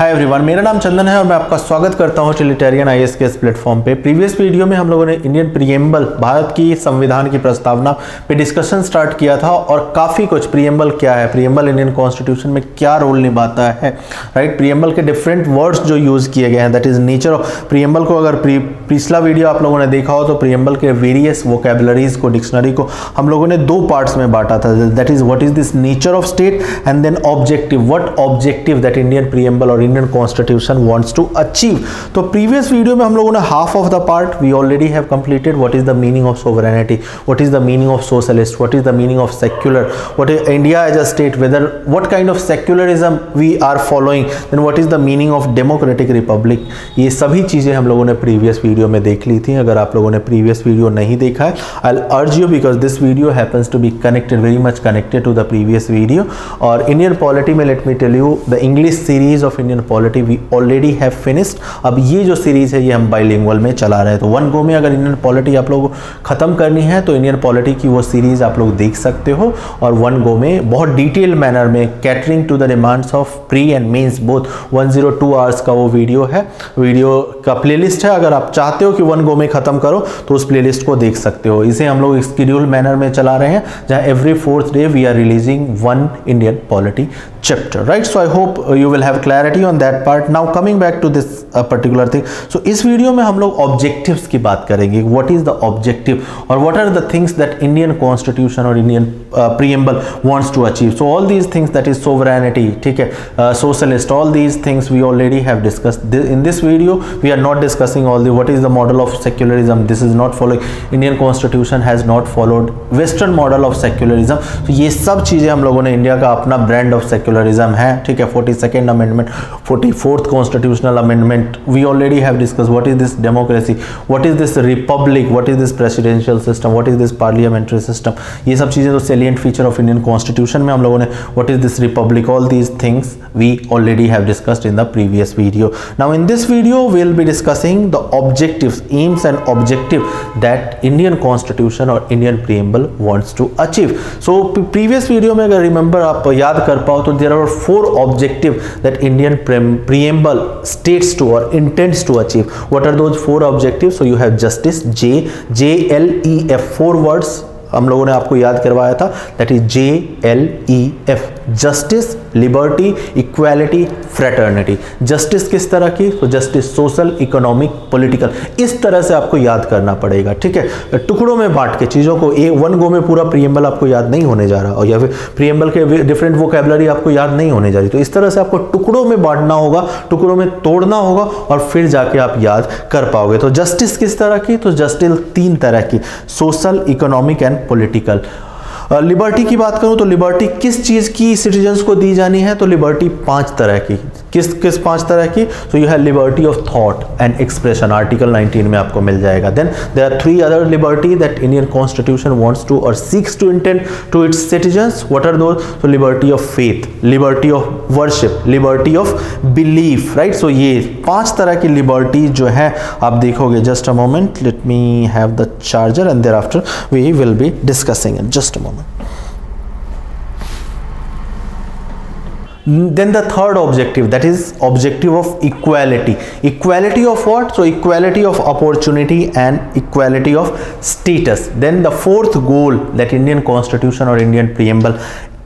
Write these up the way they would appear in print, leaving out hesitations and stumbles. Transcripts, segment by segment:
Hi everyone, मेरा नाम चंदन है और मैं आपका स्वागत करता हूं टिलिटेरियन आईएएस के इस प्लेटफॉर्म पे। प्रीवियस वीडियो में हम लोगों ने इंडियन प्रीएम्बल, भारत की संविधान की प्रस्तावना पे डिस्कशन स्टार्ट किया था और काफ़ी कुछ प्रीएम्बल क्या है, प्रीएम्बल इंडियन कॉन्स्टिट्यूशन में क्या रोल निभाता है, राइट। प्रीएम्बल के डिफरेंट वर्ड्स जो यूज़ किए गए हैं, that is nature of preamble को। अगर पिछला वीडियो आप लोगों ने देखा हो तो प्रीएम्बल के वेरियस वोकेबलरीज को, डिक्शनरी को हम लोगों ने दो पार्ट्स में बांटा था। That is what is this nature of state and then objective, what objective that Indian preamble और Indian constitution wants to achieve. तो प्रीवियस वीडियो में हम लोगों ने half of the part we already have completed. What is the meaning of sovereignty, what is the meaning of socialist, what is the meaning of secular, what is India as a state, whether what kind of secularism we are following, then what is the meaning of democratic republic. ये सभी चीजें हम लोगों ने previous video में देख ली थी। अगर आप लोगों ने प्रीवियस वीडियो नहीं देखा है, I will urge you because this video happens to be connected, very much connected to the previous video. और इंडियन पॉलिटी में let me tell you, the English series of Indian polity we already have finished. अब ये जो series है ये हम bilingual में चला रहे हैं। तो वन गो में अगर इंडियन पॉलिटी आप लोगों को खत्म करनी है तो इंडियन पॉलिटी की वो सीरीज आप लोग देख सकते हो और वन गो में बहुत डिटेल मैनर में, catering to the demands of pre and mains both, 102 hours का वो वीडियो है, वीडियो का प्लेलिस्ट है। अगर आप चाहते हो कि वन गो में खत्म करो तो उस प्लेलिस्ट को देख सकते हो। इसे हम लोग शेड्यूल मैनर में चला रहे हैं जहां every 4th day we are releasing one Indian polity chapter, right? So I hope you will have clarity on that part. Now coming back to this particular thing, so इस video में हम लोग objectives की बात करेंगे। What is the objective और what are the things that Indian Constitution और Indian preamble wants to achieve? So all these things, that is sovereignty, ठीक है, socialist, all these things we already have discussed. In this video we are not discussing all the what is the model of secularism. This is not following, Indian Constitution has not followed Western model of secularism. तो ये सब चीजें हम लोगों ने, India का अपना brand of secularism है, ठीक है। 42nd amendment, 44th constitutional amendment we already have discuss. What is this democracy, what is this republic, what is this presidential system, what is this parliamentary system. ये सब चीजें तो salient feature of Indian constitution में हम लोगों ने, what is this republic, all these things we already have discussed in the previous video. Now in this video we will be discussing the objectives, aims and objective that Indian constitution और Indian preamble wants to achieve. So previous video में अगर remember आप याद कर पाओ तो there are 4 objectives that Indian preamble states to or intends to achieve. What are those 4 objectives? So you have justice, JLEF, 4 words हम लोगों ने आपको याद करवाया था, that is JLEF, justice, liberty, equality, fraternity. Justice किस तरह की? तो जस्टिस सोशल, इकोनॉमिक, पॉलिटिकल, इस तरह से आपको याद करना पड़ेगा, ठीक है। टुकड़ों में बांट के चीज़ों को, वन गो में पूरा प्रीएम्बल आपको याद नहीं होने जा रहा, और या फिर प्रीएम्बल के डिफरेंट वोकैबुलरी आपको याद नहीं होने जा रही। तो इस तरह से आपको टुकड़ों में बांटना होगा, टुकड़ों में तोड़ना होगा और फिर जाके आप याद कर पाओगे। तो जस्टिस किस तरह की? तो जस्टिस 3 तरह की, social, economic and political. Liberty की बात करूं तो लिबर्टी किस चीज की सिटीजन्स को दी जानी है? तो लिबर्टी 5 तरह की। किस 5 तरह की? तो यह है liberty of thought and expression, article 19 में आपको मिल जाएगा। Then there are 3 other liberty that Indian constitution wants to और seeks to intend to its citizens. What are those? तो liberty of faith, liberty of worship, liberty of belief, right. So ये 5 तरह की liberty जो है आप देखोगे। Just a moment, let me have the charger and thereafter we will be discussing it. Just a moment. Then the third objective, that is objective of equality. Equality of what? So equality of opportunity and equality of status. Then the 4th goal that Indian Constitution or Indian Preamble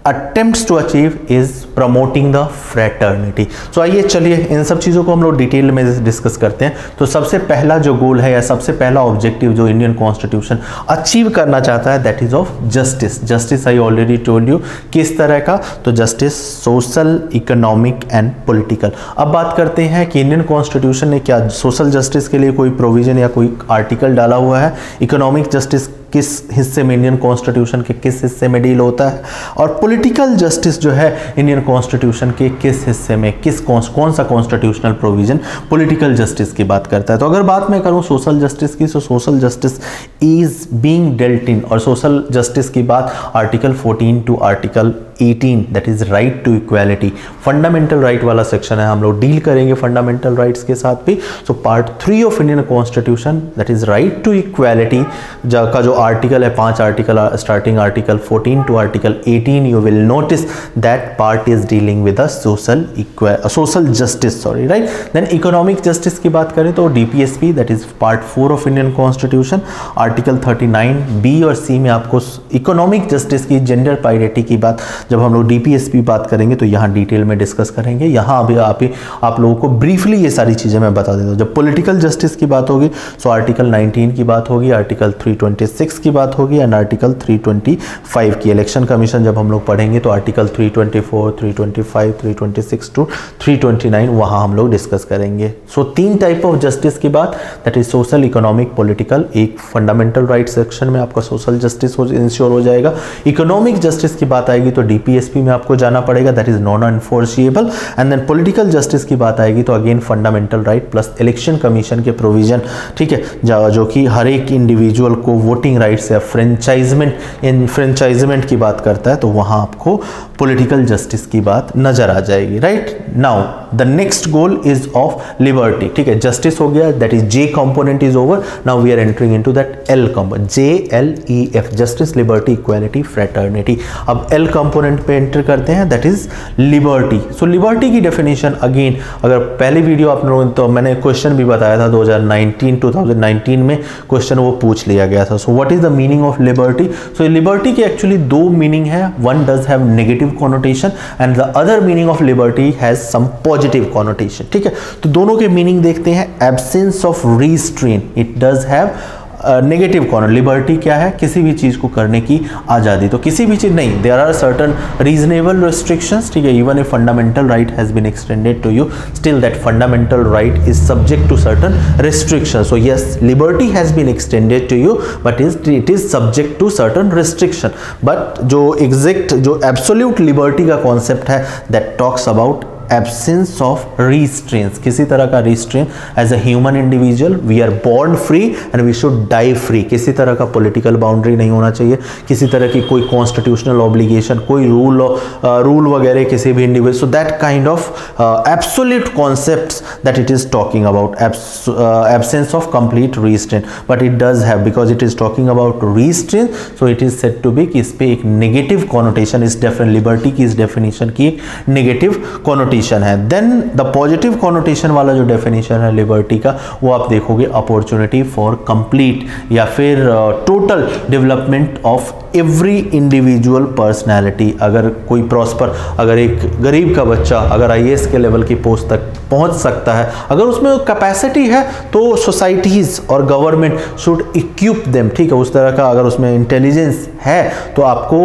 attempts to achieve is promoting the fraternity. So आइए चलिए इन सब चीज़ों को हम लोग detail में discuss करते हैं। तो सबसे पहला जो गोल है या सबसे पहला ऑब्जेक्टिव जो इंडियन कॉन्स्टिट्यूशन अचीव करना चाहता है, that is of justice. Justice I already told you किस तरह का, तो justice social, economic and political. अब बात करते हैं कि इंडियन कॉन्स्टिट्यूशन ने क्या सोशल जस्टिस के लिए कोई प्रोविजन या कोई आर्टिकल डाला हुआ है, इकोनॉमिक जस्टिस किस हिस्से में, इंडियन कॉन्स्टिट्यूशन के किस हिस्से में डील होता है, और पॉलिटिकल जस्टिस जो है इंडियन कॉन्स्टिट्यूशन के किस हिस्से में, कौन सा कॉन्स्टिट्यूशनल प्रोविजन पॉलिटिकल जस्टिस की बात करता है। तो अगर बात मैं करूं सोशल जस्टिस की, तो social justice is being dealt in, और सोशल जस्टिस की बात article 14 to article 18 that is right to equality, fundamental right वाला सेक्शन है, हम लोग डील करेंगे फंडामेंटल राइट्स के साथ भी। So part 3 of Indian constitution that is right to equality का जो आर्टिकल है, 5 article starting article 14 to article 18, you will notice that part is dealing with social justice, sorry, right. Then economic justice की बात करें तो DPSP that is part 4 of Indian constitution, article 39 B और C में आपको economic justice की, gender parity की बात जब हम लोग डीपीएसपी बात करेंगे तो यहाँ डिटेल में डिस्कस करेंगे। यहाँ अभी आप लोगों को ब्रीफली ये सारी चीज़ें मैं बता देता हूँ। जब पॉलिटिकल जस्टिस की बात होगी तो आर्टिकल 19 की बात होगी, आर्टिकल 326 की बात होगी एंड आर्टिकल 325 की। इलेक्शन कमीशन जब हम लोग पढ़ेंगे तो आर्टिकल 324, 325, 326 टू 329 वहाँ हम लोग डिस्कस करेंगे। सो 3 टाइप ऑफ जस्टिस की बात, that is social, economic, political. एक फंडामेंटल राइट सेक्शन में आपका सोशल जस्टिस इंश्योर हो जाएगा। इकोनॉमिक जस्टिस की बात आएगी तो डीपीएसपी में आपको जाना पड़ेगा, that is non enforceable. And then political justice की बात आएगी तो again fundamental right plus election commission के प्रोविजन, ठीक है, जो कि हर एक इंडिविजुअल को वोटिंग राइट्स या फ्रेंचाइजमेंट की बात करता है, तो वहां आपको पॉलिटिकल जस्टिस की बात नजर आ जाएगी, right. Now the next goal is of liberty, ठीक है, जस्टिस हो गया, that is J component is over. Now we are entering into that L component, JLEF, justice, liberty, equality, fraternity. अब एल कंपोनेंट पे एंटर करते हैं, that is liberty. So liberty की definition again, अगर पहली वीडियो आप लोगों तो मैंने क्वेश्चन भी बताया था 2019 में क्वेश्चन वो पूछ लिया गया था। So what is the meaning of liberty? So liberty के एक्चुअली 2 मीनिंग है, one does have negative connotation and the other meaning of liberty has some positive connotation, ठीक है। तो दोनों के मीनिंग देखते हैं। Absence of restraint, it does have negative corner. Liberty क्या है? किसी भी चीज़ को करने की आज़ादी। तो किसी भी चीज़ नहीं, there are certain reasonable restrictions, ठीक है। Even a fundamental right has been extended to you, still that fundamental right is subject to certain restriction. So yes, liberty has been extended to you but it is subject to certain restriction. But जो exact जो absolute liberty का concept है, that talks about absence of restraints, किसी तरह का restraint. As a human individual we are born free and we should die free. किसी तरह का पॉलिटिकल बाउंड्री नहीं होना चाहिए, किसी तरह की कोई कॉन्स्टिट्यूशनल ऑब्लिगेशन, कोई रूल वगैरह किसी भी individual. So that kind of absolute concepts that it is talking about absence of complete restraint, but it does have, because it is talking about restraint, so it is said to be कि इस पे एक negative connotation, इस liberty की इस definition की एक negative connotation है। देन द पॉजिटिव कॉनोटेशन वाला जो डेफिनेशन है लिबर्टी का, वो आप देखोगे अपॉर्चुनिटी फॉर कंप्लीट या फिर total development of every individual personality. अगर कोई प्रॉस्पर, अगर एक गरीब का बच्चा अगर IAS के लेवल की पोस्ट तक पहुंच सकता है, अगर उसमें कैपेसिटी है, तो सोसाइटीज और गवर्नमेंट शुड इक्विप देम, ठीक है। उस तरह का अगर उसमें इंटेलिजेंस है तो आपको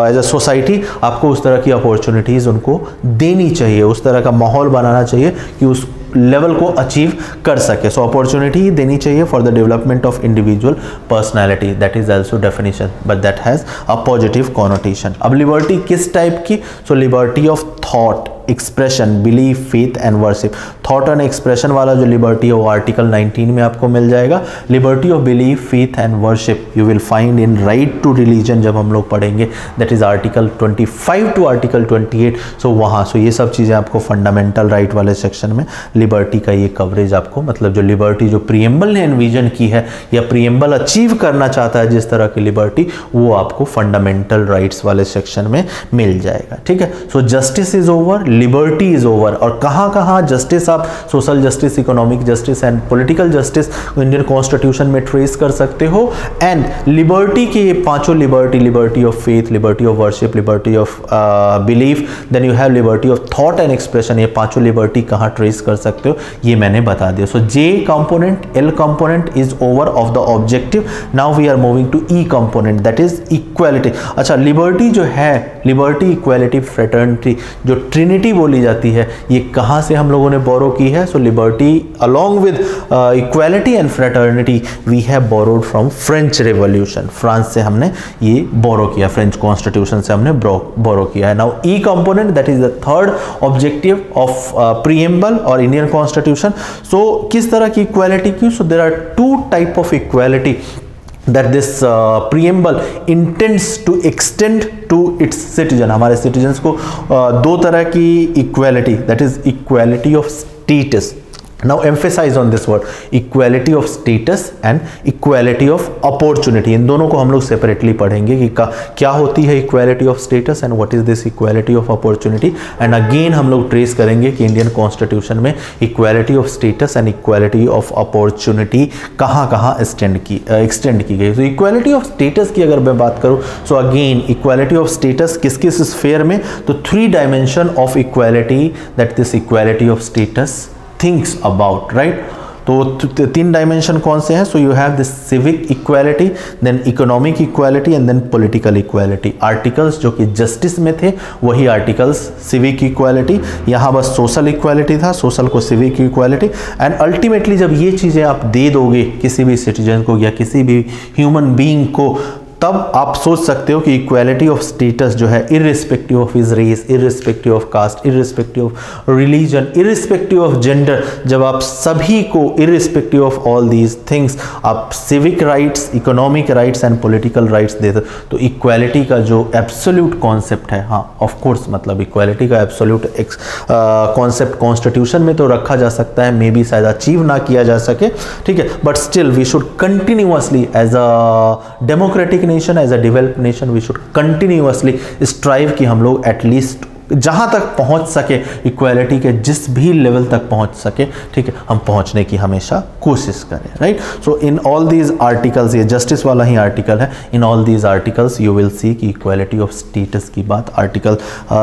एज अ सोसाइटी आपको उस तरह की अपॉर्चुनिटीज उनको देनी चाहिए, उस तरह का माहौल बनाना चाहिए कि उस लेवल को अचीव कर सके। सो अपॉर्चुनिटी देनी चाहिए for the development of individual personality, that is also definition but that has a positive connotation. अब लिबर्टी किस टाइप की? So liberty of thought, expression, belief, faith and worship. Thought and expression वाला जो liberty है वो article 19 में आपको मिल जाएगा। Liberty of belief, faith and worship you will find in right to religion जब हम लोग पढ़ेंगे, that is article 25 to article 28। So वहाँ ये सब चीज़ें आपको फंडामेंटल राइट वाले सेक्शन में लिबर्टी का ये कवरेज आपको, मतलब जो लिबर्टी जो प्रीएम्बल ने एनविजन की है या प्रीएम्बल अचीव करना चाहता है जिस तरह की लिबर्टी, वो आपको फंडामेंटल राइट्स वाले सेक्शन में मिल जाएगा, ठीक है। So justice is over, liberty is over. और कहाँ जस्टिस आप social justice, economic justice and political justice Indian constitution में ट्रेस कर सकते हो। एंड लिबर्टी के ये 5 liberty, liberty of faith, liberty of worship, liberty of belief, then you have liberty of thought and expression, ये 5 liberty कहाँ trace कर सकते हो ये मैंने बता दिया। So J component, L component is over of the objective. Now we are moving to E component, that is equality. अच्छा, लिबर्टी जो है, लिबर्टी, इक्वालिटी, फ्रेटर्निटी, जो ट्रिनिटी बोली जाती है, ये कहाँ से हम लोगों ने बोरो की है? So liberty along with equality and fraternity we have borrowed from French revolution. France से हमने ये बोरो किया, फ्रेंच कॉन्स्टिट्यूशन से हमने बोरो किया है। Now E component, that is the third objective of preamble और इंडियन कॉन्स्टिट्यूशन। सो किस तरह की इक्वालिटी की? So there are 2 type of equality that this preamble intends to extend to its citizen, हमारे सिटीजन्स को दो तरह की equality, that is equality of status. Now emphasize on this word, equality of status and equality of opportunity. इन दोनों को हम लोग separately पढ़ेंगे कि क्या होती है equality of status and what is this equality of opportunity. And again हम लोग ट्रेस करेंगे कि इंडियन कॉन्स्टिट्यूशन में equality of status and equality of opportunity कहाँ एक्सटेंड की गई. तो equality of status की अगर मैं बात करूँ, so again equality of status किस स्फेयर में, तो 3 dimension of equality that this equality of status thinks about, right? तो 3 डायमेंशन कौन से हैं? So you have this civic equality, then economic equality and then political equality. Articles जो कि justice में थे वही आर्टिकल्स सिविक इक्वालिटी, यहाँ बस सोशल इक्वालिटी था, सोशल को सिविक इक्वालिटी. एंड अल्टीमेटली जब ये चीज़ें आप दे दोगे किसी भी सिटीजन को या किसी भी ह्यूमन बीइंग को, तब आप सोच सकते हो कि इक्वालिटी ऑफ स्टेटस जो है irrespective of his race, irrespective of caste, irrespective of religion, irrespective of gender, जब आप सभी को irrespective of all these things आप civic rights, economic rights and political rights देते, तो इक्वालिटी का जो एब्सोल्यूट कॉन्सेप्ट है, हाँ ऑफ कोर्स मतलब इक्वालिटी का एब्सोल्यूट कॉन्सेप्ट कॉन्स्टिट्यूशन में तो रखा जा सकता है, मे बी शायद अचीव ना किया जा सके, ठीक है, but still we should continuously as a democratic nation, as a developed nation, we should continuously strive कि हम लोग एटलीस्ट जहाँ तक पहुँच सके इक्वालिटी के जिस भी लेवल तक पहुँच सके, ठीक है, हम पहुँचने की हमेशा कोशिश करें, right. So in all these articles, ये जस्टिस वाला ही आर्टिकल है, in all these articles you will see कि इक्वालिटी ऑफ स्टेटस की बात आर्टिकल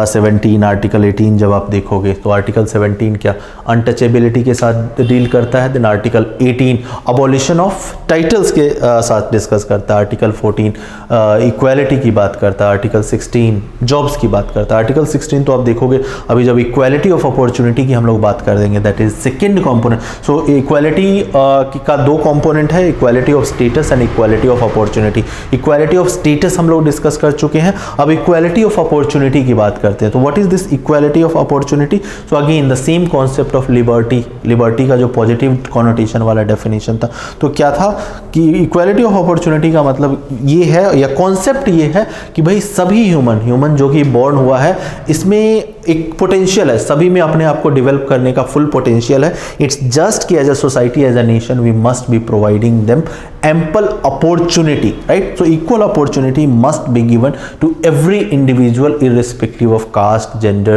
17, आर्टिकल 18 जब आप देखोगे तो आर्टिकल 17 क्या अनटचेबिलिटी के साथ डील करता है, then article 18 abolition of titles के साथ डिस्कस करता है, आर्टिकल 14 इक्वालिटी की बात करता है, आर्टिकल 16 जॉब्स की बात करता है, आर्टिकल 16 तो आप देखोगे अभी जब इक्वालिटी ऑफ अपॉर्चुनिटी की हम लोग बात कर देंगे, that is second component. So equality का 2 कंपोनेंट है, equality of status and equality of opportunity. Equality of status हम लोग डिस्कस कर चुके हैं, अब इक्वालिटी ऑफ अपॉर्चुनिटी की बात करते हैं. तो what is this equality of opportunity? So again the same concept of liberty का जो पॉजिटिव कॉनोटेशन वाला डेफिनेशन था, तो क्या था कि इक्वालिटी ऑफ अपॉर्चुनिटी का मतलब ये है या कॉन्सेप्ट ये है कि भाई सभी ह्यूमन जो कि बॉर्न हुआ है, इसमें एक पोटेंशियल है, सभी में अपने आप को डेवलप करने का फुल पोटेंशियल है. इट्स जस्ट कि as a society, as a nation we must be providing them ample opportunity, right? So equal opportunity must be given to every individual irrespective of caste, gender,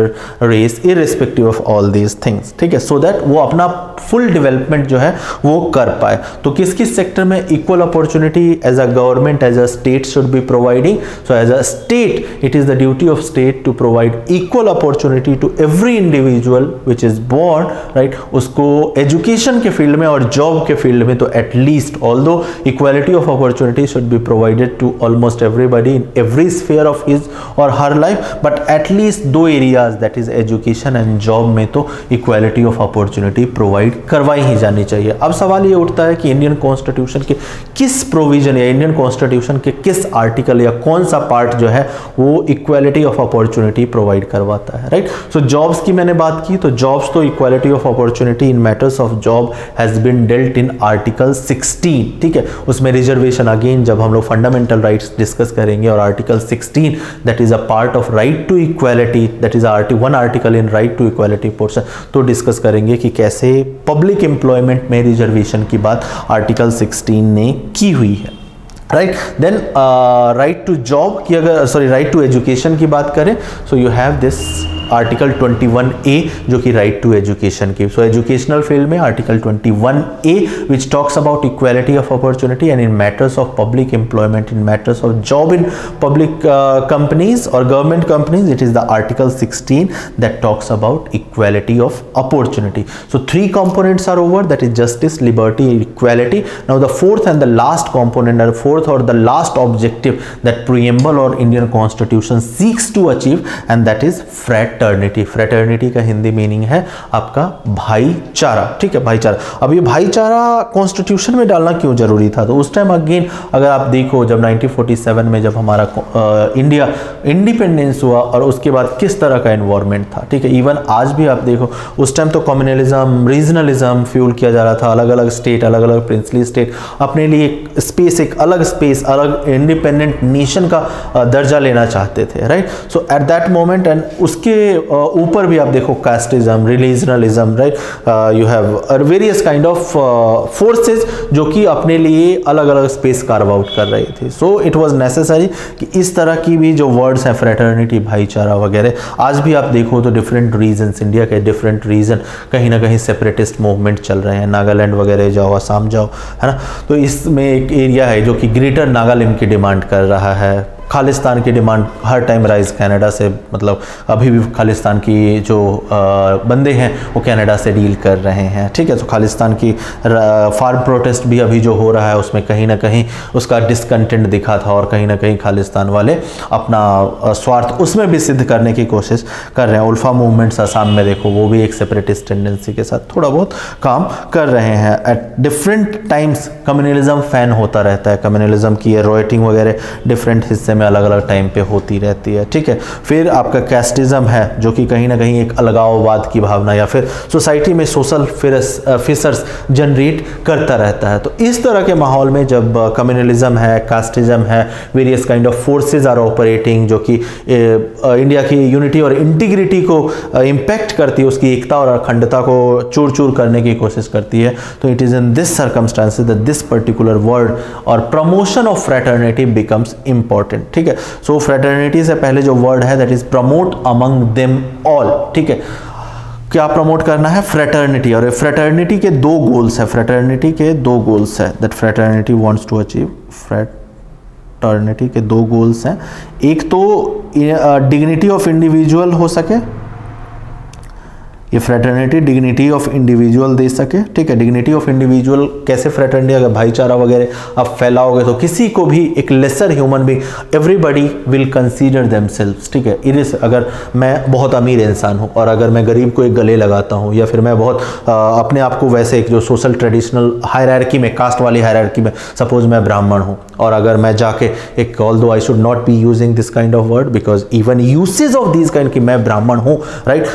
race, irrespective of all these things, ठीक है, so that वो अपना full development जो है वो कर पाए. तो किस किस सेक्टर में equal opportunity as a government, as a state should be providing? So as a state it is the duty of state to provide equal opportunity to every individual which is born, right. उसको education के field में और job के field में तो at least, although equality of opportunity should be provided to almost everybody in every sphere of his or her life, but at least 2 areas, that is education and job में तो equality of opportunity provide करवाई ही जानी चाहिए. अब सवाल ये उठता है कि इंडियन कॉन्स्टिट्यूशन के किस प्रोविजन या इंडियन कॉन्स्टिट्यूशन के किस आर्टिकल या कौन सा पार्ट जो है वो इक्वालिटी ऑफ अपॉर्चुनिटी प्रोवाइड करवाता है, राइट. सो जॉब्स की मैंने बात की, तो जॉब्स तो equality of opportunity in matters of job has been dealt in article 16, ठीक है. उसमें रिजर्वेशन अगेन जब हम लोग फंडामेंटल राइट्स डिस्कस करेंगे, और article 16 that is a part of right to equality, that is one article in right to equality portion, तो discuss करेंगे कि कैसे पब्लिक एम्प्लॉयमेंट में रिजर्वेशन की बात आर्टिकल 16 ने की हुई है, right. Then right to job की अगर राइट टू एजुकेशन की बात करें, so you have this article 21A जो कि राइट टू एजुकेशन की. सो एजुकेशनल फील्ड में article 21A which talks about equality of opportunity and in matters of public employment, in matters of job in public companies और government companies, it is the article 16 that talks about equality of opportunity. So 3 components are over, that is justice, liberty, equality. Now the fourth and the last component, or fourth or the last objective that preamble or Indian constitution seeks to achieve, and that is fraternity. Fraternity का Hindi meaning है आपका भाईचारा, ठीक है, भाईचारा। अब ये भाईचारा कॉन्स्टिट्यूशन में डालना क्यों जरूरी था? तो उस टाइम अगेन अगर आप देखो जब 1947 में जब हमारा इंडिया इंडिपेंडेंस हुआ और उसके बाद किस तरह का एनवायरनमेंट था, ठीक है, इवन आज भी आप देखो उस टाइम तो कम्युनलिज्म, रीजनलिज्म फ्यूल किया जा रहा था। अलग अलग स्टेट, अलग अलग प्रिंसली स्टेट अपने लिए एक अलग स्पेस, अलग इंडिपेंडेंट नेशन का दर्जा लेना चाहते थे, right. So at that moment and उसके ऊपर भी आप देखो casteism, religionalism, right, you have various kind of forces जो कि अपने लिए अलग अलग स्पेस कार्व आउट कर रहे थे। सो इट वाज नेसेसरी कि इस तरह की भी जो वर्ड्स हैं फ्रेटर्निटी, भाईचारा वगैरह, आज भी आप देखो तो डिफरेंट रीजन्स, इंडिया के डिफरेंट रीजन कहीं ना कहीं सेपरेटिस्ट मूवमेंट चल रहे हैं। नागालैंड वगैरह जाओ, असम जाओ, है ना, तो इसमें एक एरिया है जो कि ग्रेटर नागालैंड की डिमांड कर रहा है। खालिस्तान की डिमांड हर टाइम राइज कनाडा से, मतलब अभी भी खालिस्तान की जो बंदे हैं वो कनाडा से डील कर रहे हैं, ठीक है। तो खालिस्तान की फार्म प्रोटेस्ट भी अभी जो हो रहा है उसमें कहीं ना कहीं उसका डिसकंटेंट दिखा था और कहीं ना कहीं खालिस्तान वाले अपना स्वार्थ उसमें भी सिद्ध करने की कोशिश कर रहे हैं। उल्फा मूवमेंट्स असम में देखो, वो भी एक सेपरेटिस्ट टेंडेंसी के साथ थोड़ा बहुत काम कर रहे हैं। At different times communalism fan होता रहता है, कम्युनलिज्म की राइटिंग वगैरह डिफरेंट हिस्से में अलग अलग टाइम पे होती रहती है, ठीक है। फिर आपका कैस्टिज्म है जो कि कहीं ना कहीं एक अलगाववाद की भावना या फिर सोसाइटी में सोशल फिसर्स जनरेट करता रहता है। तो इस तरह के माहौल में जब कम्युनलिज्म है, कास्टिज्म है, various kind of forces are operating जो कि इंडिया की यूनिटी और इंटीग्रिटी को इम्पैक्ट करती है, उसकी एकता और अखंडता को चूर चूर करने की कोशिश करती है। तो it is in this circumstances that this particular word और promotion of fraternity becomes important, ठीक है। सो फ्रेटर्निटी से पहले जो वर्ड है that is promote among them all, ठीक है। क्या प्रमोट करना है? फ्रेटर्निटी। और फ्रेटर्निटी के दो गोल्स है, फ्रेटर्निटी के दो गोल्स है that fraternity wants to achieve. Fraternity के दो गोल्स हैं, एक तो डिग्निटी ऑफ इंडिविजुअल हो सके, ये फ्रेटर्निटी डिग्निटी ऑफ इंडिविजुअल दे सके, ठीक है। डिग्निटी ऑफ इंडिविजुअल कैसे? फ्रेटर्निटी अगर भाईचारा वगैरह आप फैलाओगे तो किसी को भी एक lesser human being, everybody will consider themselves, ठीक है। इस अगर मैं बहुत अमीर इंसान हूँ और अगर मैं गरीब को एक गले लगाता हूँ या फिर मैं बहुत अपने आप को वैसे एक जो सोशल ट्रेडिशनल हायरार्की में, कास्ट वाली हायरार्की में, सपोज मैं ब्राह्मण हूँ और अगर मैं जाके एक, although I should not be using this kind of word because even usage of this kind कि मैं ब्राह्मण हूँ, राइट,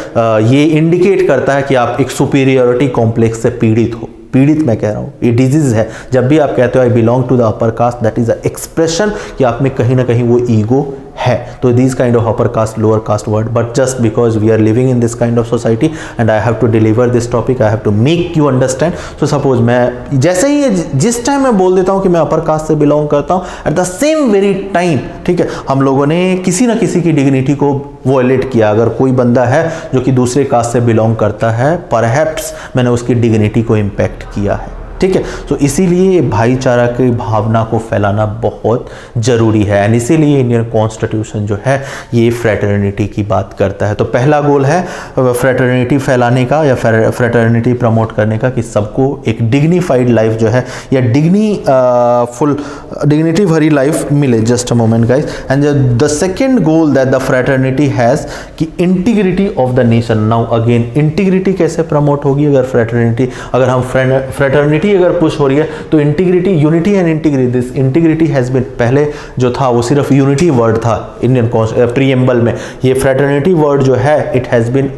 ये इंडिकेट करता है कि आप एक सुपीरियरिटी कॉम्प्लेक्स से पीड़ित हो। पीड़ित मैं कह रहा हूँ, ये डिजीज है। जब भी आप कहते हो I belong to the upper caste, that is a expression कि आप में कहीं ना कहीं वो ईगो है। तो this kind of upper caste, lower caste word, but just because we are living in this kind of society and I have to deliver this topic, I have to make you understand. So suppose मैं जैसे ही जिस time मैं बोल देता हूँ कि मैं upper caste से बिलोंग करता हूँ, at the same very time, ठीक है, हम लोगों ने किसी ना किसी की डिग्निटी को वॉयलेट किया। अगर कोई बंदा है जो कि दूसरे कास्ट से बिलोंग करता है, परहैप्स मैंने उसकी डिग्निटी को इम्पैक्ट किया है, ठीक है। तो इसीलिए भाईचारा की भावना को फैलाना बहुत ज़रूरी है एंड इसीलिए इंडियन कॉन्स्टिट्यूशन जो है ये फ्रेटर्निटी की बात करता है। तो पहला गोल है फ्रेटर्निटी फैलाने का या फ्रेटर्निटी प्रमोट करने का कि सबको एक डिग्निफाइड लाइफ जो है या डिग्निटी भरी लाइफ मिले। Just a moment guys. And the second goal that the fraternity has कि integrity of the nation. Now again integrity कैसे प्रमोट होगी? अगर फ्रेटर्निटी, अगर हम फ्रेटर्निटी अगर पुश हो रही है तो integrity, unity and integrity, this integrity has been, पहले जो था वो सिर्फ यूनिटी वर्ड था इंडियन प्रीएम्बल में। ये फ्रेटर्निटी वर्ड जो है it has been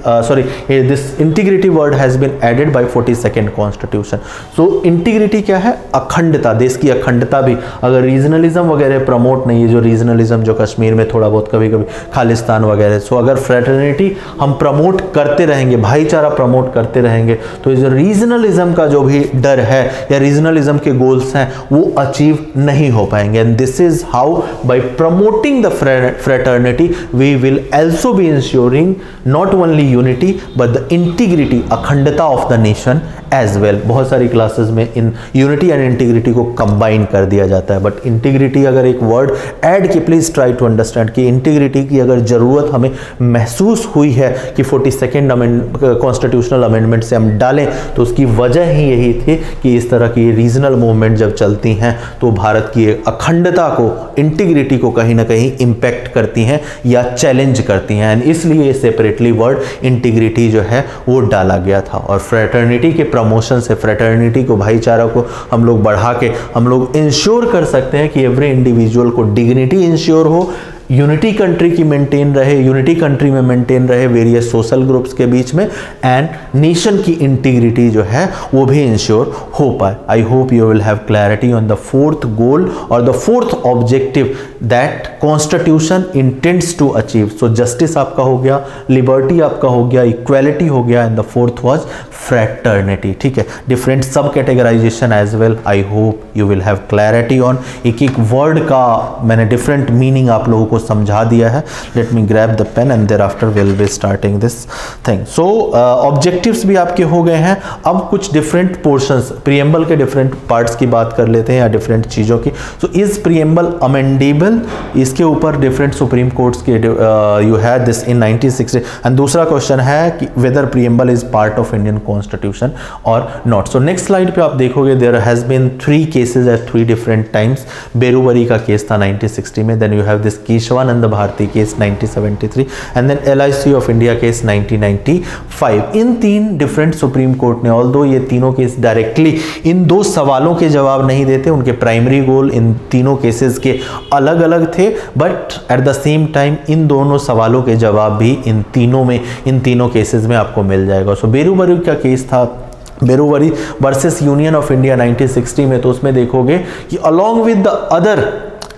this integrity word has been added by 42nd constitution. So integrity क्या है? अखंडता, देश की अखंडता भी। अगर रीजनलिज्म वगैरह प्रमोट नहीं है, जो रीजनलिज्म जो कश्मीर में थोड़ा बहुत कभी कभी, खालिस्तान वगैरह, सो अगर फ्रेटर्निटी हम प्रमोट करते रहेंगे, भाईचारा प्रमोट करते रहेंगे, तो जो रीजनलिज्म का जो भी डर है या रीजनलिज्म के गोल्स हैं वो अचीव नहीं हो पाएंगे। And this is how by promoting the fraternity we will also be ensuring not only unity but the integrity, अखंडता of the nation as well. बहुत सारी क्लासेस में इन यूनिटी एंड इंटीग्रिटी को कंबाइन कर दिया जाता है, बट इंटीग्रिटी अगर एक वर्ड ऐड की, प्लीज ट्राई टू अंडरस्टैंड कि इंटीग्रिटी की अगर जरूरत हमें महसूस हुई है कि 42nd कॉन्स्टिट्यूशनल अमेंडमेंट से हम डालें, तो उसकी वजह ही यही थी कि कि इस तरह की रीजनल मूवमेंट जब चलती हैं तो भारत की अखंडता को, इंटीग्रिटी को कहीं ना कहीं इम्पैक्ट करती हैं या चैलेंज करती हैं, एंड इसलिए सेपरेटली वर्ड इंटीग्रिटी जो है वो डाला गया था। और फ्रेटर्निटी के प्रमोशन से, फ्रेटर्निटी को, भाईचारा को हम लोग बढ़ा के हम लोग इंश्योर कर सकते हैं कि एवरी इंडिविजुअल को डिग्निटी इंश्योर हो, यूनिटी कंट्री की मेंटेन रहे, यूनिटी कंट्री में मेंटेन रहे वेरियस सोशल ग्रुप्स के बीच में, एंड नेशन की इंटीग्रिटी जो है वो भी इंश्योर हो पाए। I hope you will have clarity on the fourth goal और the fourth objective that constitution intends to achieve. So justice आपका हो गया, लिबर्टी आपका हो गया, इक्वालिटी हो गया, and the fourth was fraternity. ठीक है, डिफरेंट सब categorization as well. I hope you will have clarity on, एक एक वर्ड का मैंने डिफरेंट मीनिंग आप लोगों को समझा दिया है। Let me grab the pen and thereafter will be starting this thing. So objectives भी आपके हो गए हैं। अब कुछ डिफरेंट पोर्शंस, प्रीएम्बल के डिफरेंट पार्ट्स की बात कर लेते हैं या डिफरेंट चीज़ों की। सो इज प्रीएम्बल अमेंडेबल, इसके ऊपर डिफरेंट सुप्रीम कोर्ट्स के you had this in 1960। And दूसरा क्वेश्चन है कि whether preamble is part of Indian constitution और नॉट। सो नेक्स्ट स्लाइड पे आप देखोगे there has been 3 cases at 3 different times. Berubari का केस था 1960 में, then you have this Keshavananda Bharati case 1973, and then LIC of India case 1995। इन 3 डिफरेंट सुप्रीम कोर्ट ने, although ये तीनों केस डायरेक्टली इन 2 सवालों के जवाब नहीं देते, उनके प्राइमरी गोल इन तीनों केसेस के अलग अलग थे, but at the same time in दोनों सवालों के जवाब भी इन तीनों केसेस में आपको मिल जाएगा। सो बेरुवरी का केस था Berubari versus union of India 1960 में, तो उसमें देखोगे कि along with the other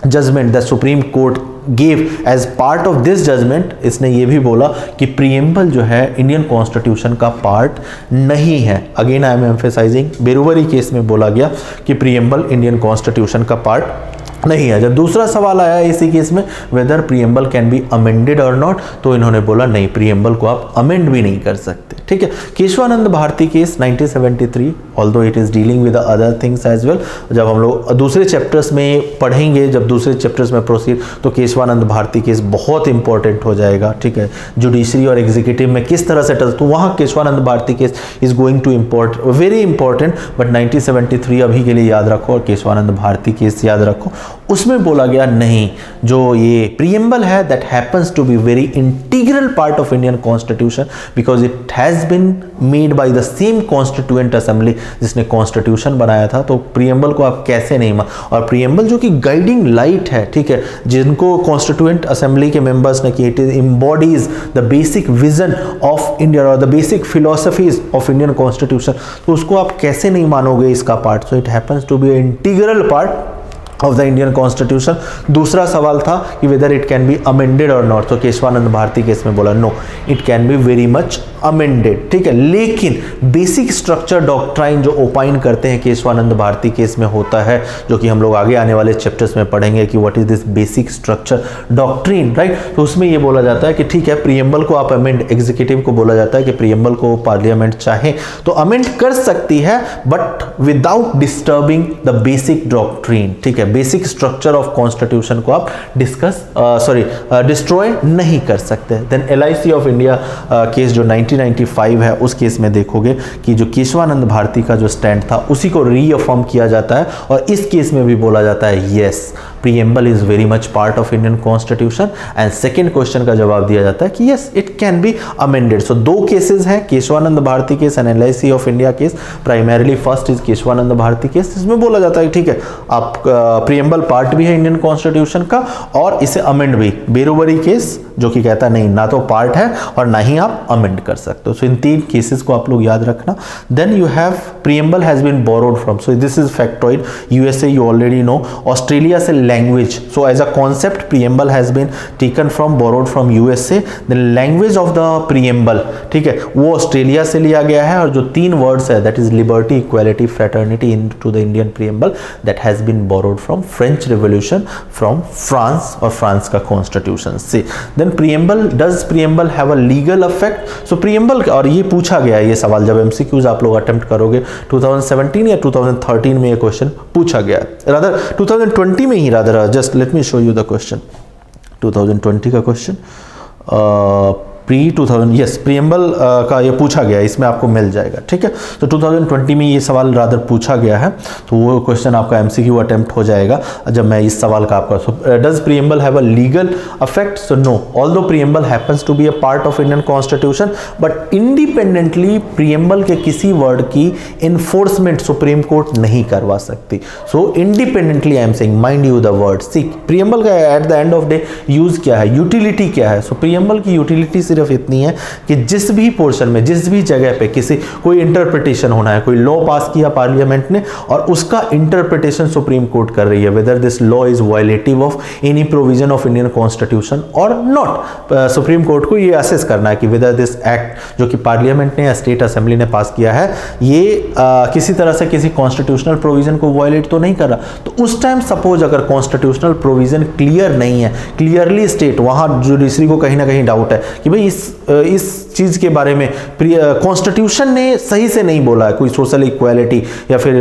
judgement the supreme court gave as part of this judgement, इसने ये भी बोला कि प्रीएम्बल जो है इंडियन कॉन्स्टिट्यूशन का पार्ट नहीं है। Again I am emphasising, Berubari case में बोला गया कि प्रीएम्बल इंडियन कॉन्स्टिट्यूशन का पार्ट नहीं है। जब दूसरा सवाल आया इसी केस में, whether preamble can be amended और नॉट, तो इन्होंने बोला नहीं, प्रीएम्बल को आप अमेंड भी नहीं कर सकते। ठीक है, Kesavananda Bharati case 1973, although it is dealing with other things as well. जब हम लोग दूसरे चैप्टर्स में पढ़ेंगे, जब दूसरे चैप्टर्स में प्रोसीड, तो केशवानंद भारती केस बहुत इंपॉर्टेंट हो जाएगा। ठीक है, जुडिशरी और एग्जीक्यूटिव में किस तरह से तो वहाँ Kesavananda Bharati case is going to very important, but 1973 अभी के लिए याद रखो और केशवानंद भारती केस याद रखो। उसमें बोला गया नहीं, जो ये प्रीएम्बल है that happens to be very integral part of Indian constitution because it has been made by the same constituent assembly जिसने कॉन्स्टिट्यूशन बनाया था। तो प्रीएम्बल को आप कैसे नहीं और प्रीएम्बल जो कि गाइडिंग लाइट है, ठीक है, जिनको कॉन्स्टिट्यूएंट असेंबली के मेंबर्स ने कि it is embodies the basic vision of India और the basic philosophies of Indian constitution, तो उसको आप कैसे नहीं मानोगे इसका part. So it happens to be integral part of the Indian constitution. दूसरा सवाल था कि whether it can be amended और नॉट, तो केशवानंद भारती केस में बोला no, it can be very much amended. ठीक है, लेकिन बेसिक स्ट्रक्चर डॉक्ट्राइन जो ओपाइन करते हैं केशवानंद भारती केस में होता है, जो कि हम लोग आगे आने वाले चैप्टर्स में पढ़ेंगे कि what is this basic structure doctrine, right. तो उसमें ये बोला जाता है कि ठीक है, प्रीएम्बल को आप अमेंड, एग्जीक्यूटिव को बोला जाता है कि प्रीएम्बल को पार्लियामेंट चाहे तो अमेंड कर सकती है, but without disturbing the basic doctrine. ठीक है, बेसिक स्ट्रक्चर ऑफ कॉन्स्टिट्यूशन को आप डिस्ट्रॉय नहीं कर सकते। Then LIC of India case जो 1995 है, उस केस में देखोगे कि जो केशवानंद भारती का जो स्टैंड था उसी को रीअफर्म किया जाता है, और इस केस में भी बोला जाता है yes, preamble is very much part of Indian constitution, and second question का जवाब दिया जाता है कि yes it can be amended. So 2 cases हैं, Keshavananda Bharati case and LIC of India case. Primarily first is Keshavananda Bharati case, इसमें बोला जाता है ठीक है, आप प्रीएम्बल पार्ट भी है इंडियन कॉन्स्टिट्यूशन का और इसे अमेंड भी। बेरुवरी केस जो कि कहता है नहीं, ना तो पार्ट है और ना ही आप अमेंड कर सकते हो। सो इन 3 केसेस को आप लोग याद रखना। Then you have preamble has been borrowed from, so this is factoid. USA you already know, Australia से language, so as a concept preamble has been taken from, borrowed from USA। The language of the preamble, ठीक है, वो Australia से लिया गया है, और जो 3 वर्ड्स है that is liberty, equality, fraternity in to the Indian preamble, that has been borrowed from French revolution, from France और फ्रांस का कॉन्स्टिट्यूशन से। Then preamble, does preamble have a legal effect? So preamble, और ये पूछा गया है ये सवाल जब MCQs आप लोग अटेम्प्ट करोगे 2017 या 2013 में ये क्वेश्चन पूछा गया, रादर 2020 में ही, rather just let me show you the question, 2020 का क्वेश्चन। प्री 2000 यस प्रीएम्बल का ये पूछा गया है, इसमें आपको मिल जाएगा, ठीक है। तो 2020 में ये सवाल रादर पूछा गया है, तो वो क्वेश्चन आपका एमसीक्यू अटेम्प्ट हो जाएगा जब मैं इस सवाल का आपका does preamble have a legal affect, so no although preamble happens to be a part of Indian constitution but independently preamble के किसी वर्ड की इन्फोर्समेंट सुप्रीम कोर्ट नहीं करवा सकती। So independently I am saying, mind you the word, see preamble का at the end of day use क्या है, utility क्या है। सो प्रीएम्बल की यूटिलिटी सिर्फ इतनी है कि जिस भी पोर्शन में, जिस भी जगह पे किसी कोई इंटरप्रिटेशन होना है, कोई लॉ पास किया पार्लियामेंट ने और उसका इंटरप्रिटेशन सुप्रीम कोर्ट कर रही है, whether this law is violative of any provision of Indian constitution और नॉट, सुप्रीम कोर्ट को ये असेस करना है कि वेदर दिस एक्ट जो कि पार्लियामेंट ने या स्टेट असेंबली ने पास किया है ये किसी तरह से किसी कॉन्स्टिट्यूशनल प्रोविजन को वायलेट तो नहीं कर रहा। तो उस टाइम सपोज अगर कॉन्स्टिट्यूशनल प्रोविजन क्लियर नहीं है, क्लियरली स्टेट, वहां जुडिशरी को कहीं ना कहीं डाउट है कि भाई इस चीज के बारे में कॉन्स्टिट्यूशन ने सही से नहीं बोला है, कोई सोशल इक्वालिटी या फिर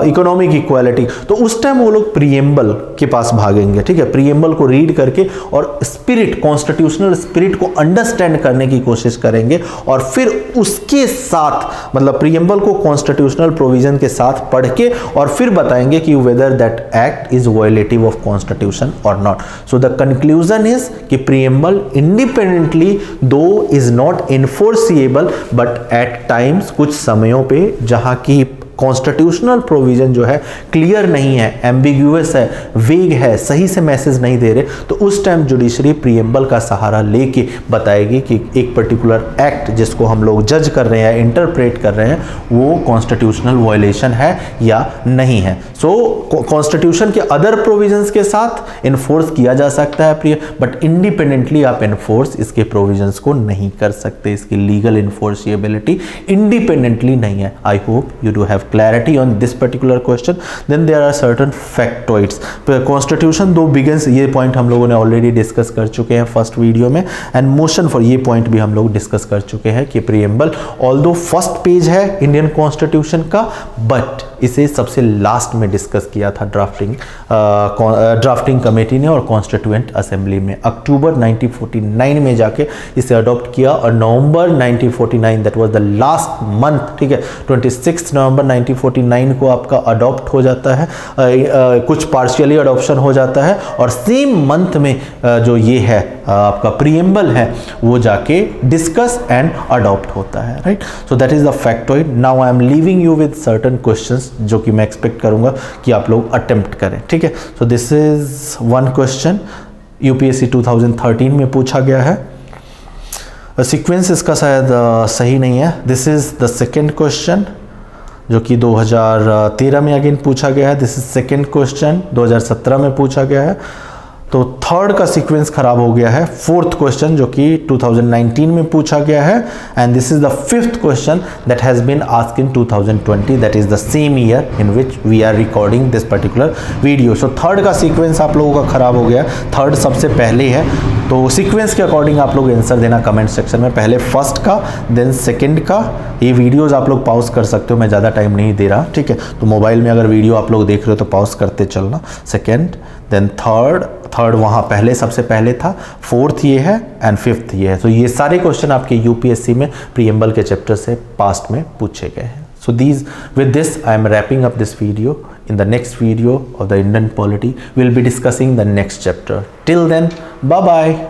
इकोनॉमिक इक्वालिटी, तो उस टाइम वो लोग प्रीएम्बल के पास भागेंगे, ठीक है। प्रीएम्बल को रीड करके और स्पिरिट, कॉन्स्टिट्यूशनल स्पिरिट को अंडरस्टैंड करने की कोशिश करेंगे और फिर उसके साथ मतलब प्रीएम्बल को कॉन्स्टिट्यूशनल प्रोविजन के साथ पढ़ के और फिर बताएंगे कि whether that act is violative of constitution और not. So the conclusion is कि preamble independently though is not enforceable but at times, कुछ समयों पे जहां की कॉन्स्टिट्यूशनल प्रोविजन जो है क्लियर नहीं है, एम्बिग्यूअस है, वेग है, सही से मैसेज नहीं दे रहे, तो उस टाइम जुडिशरी प्रीएम्बल का सहारा लेके बताएगी कि एक पर्टिकुलर एक्ट जिसको हम लोग जज कर रहे हैं, इंटरप्रेट कर रहे हैं, वो कॉन्स्टिट्यूशनल वायलेशन है या नहीं है। सो कॉन्स्टिट्यूशन के अदर प्रोविजंस के साथ इन्फोर्स किया जा सकता है बट इंडिपेंडेंटली आप इन्फोर्स इसके प्रोविजंस को नहीं कर सकते, इसकी लीगल इन्फोर्सिएबिलिटी इंडिपेंडेंटली नहीं है। आई hope you do have clarity on this particular question. Then there are certain factoids. Constitution दो begins, ये पॉइंट हम लोगों ने ऑलरेडी डिस्कस कर चुके हैं फर्स्ट वीडियो में, एंड मोशन फॉर ये पॉइंट भी हम लोग डिस्कस कर चुके हैं कि प्रीएम्बल ऑल्दो फर्स्ट पेज है इंडियन कॉन्स्टिट्यूशन का, बट इसे सबसे लास्ट में डिस्कस किया था ड्राफ्टिंग कमेटी ने और कॉन्स्टिट्यूएंट असेंबली में। अक्टूबर 1949 में जाके इसे अडॉप्ट किया और नवंबर 1949 that was the last month, ठीक है, 26 नवंबर 1949 को आपका अडॉप्ट हो जाता है, कुछ पार्शियली अडॉप्शन हो जाता है और सेम मंथ में जो ये है आपका प्रीएम्बल है वो जाके डिस्कस एंड अडॉप्ट होता है, right. So that is the factoid. Now I am leaving you with certain questions जो कि मैं एक्सपेक्ट करूंगा कि आप लोग अटेम्प्ट करें, ठीक है। सो this is one question UPSC 2013 में पूछा गया है, सीक्वेंस इसका शायद सही नहीं है। This is the second question जो कि 2013 में अगेन पूछा गया है। दिस इज सेकेंड क्वेश्चन 2017 में पूछा गया है, तो थर्ड का सीक्वेंस खराब हो गया है। फोर्थ क्वेश्चन जो कि 2019 में पूछा गया है, and this is the fifth question that has been asked in 2020, that is the same year in which we are recording this particular video. So third का सीक्वेंस आप लोगों का खराब हो गया, थर्ड सबसे पहले है, तो सीक्वेंस के अकॉर्डिंग आप लोग आंसर देना कमेंट सेक्शन में, पहले फर्स्ट का देन सेकंड का। ये वीडियोस आप लोग पॉज कर सकते हो, मैं ज़्यादा टाइम नहीं दे रहा, ठीक है। तो मोबाइल में अगर वीडियो आप लोग देख रहे हो तो पॉज करते चलना, सेकंड देन थर्ड वहाँ पहले सबसे पहले था, फोर्थ ये है एंड फिफ्थ ये है। तो ये सारे क्वेश्चन आपके यूपीएससी में प्रीएम्बल के चैप्टर से पास्ट में पूछे गए हैं। So with this I am wrapping up this video. In the next video of the Indian polity, we'll be discussing the next chapter. Till then, bye bye.